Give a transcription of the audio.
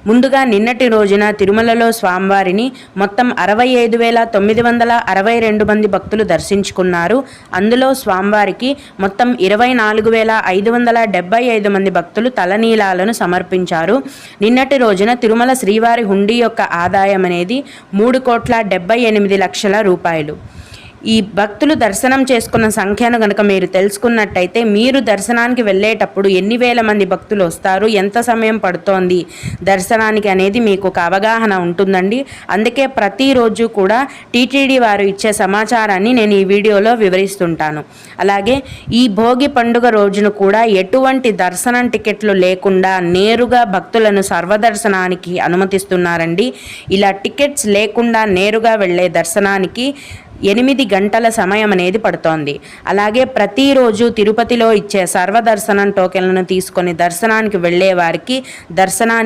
ముందుగా నిన్నటి రోజున తిరుమలలో స్వామివారిని మొత్తం 65,962 మంది భక్తులు దర్శించుకున్నారు. అందులో స్వామివారికి మొత్తం 24,575 మంది భక్తులు తలనీలాలను సమర్పించారు. నిన్నటి రోజున తిరుమల శ్రీవారి హుండీ యొక్క ఆదాయం అనేది 3,78,00,000 రూపాయలు. ఈ భక్తులు దర్శనం చేసుకున్న సంఖ్యను కనుక మీరు తెలుసుకున్నట్టయితే మీరు దర్శనానికి వెళ్ళేటప్పుడు ఎన్ని వేల మంది భక్తులు వస్తారు, ఎంత సమయం పడుతోంది దర్శనానికి అనేది మీకు ఒక అవగాహన ఉంటుందండి. అందుకే ప్రతిరోజు కూడా టీటీడీ వారు ఇచ్చే సమాచారాన్ని నేను ఈ వీడియోలో వివరిస్తుంటాను. అలాగే ఈ భోగి పండుగ రోజున కూడా ఎటువంటి దర్శనం టికెట్లు లేకుండా నేరుగా భక్తులను సర్వదర్శనానికి అనుమతిస్తున్నారండి. ఇలా టికెట్స్ లేకుండా నేరుగా వెళ్ళే దర్శనానికి 8 గంటల సమయం అనేది పడుతోంది. అలాగే ప్రతిరోజు తిరుపతిలో ఇచ్చే సర్వదర్శనం టోకెన్లను తీసుకొని దర్శనానికి వెళ్ళే వారికి దర్శనానికి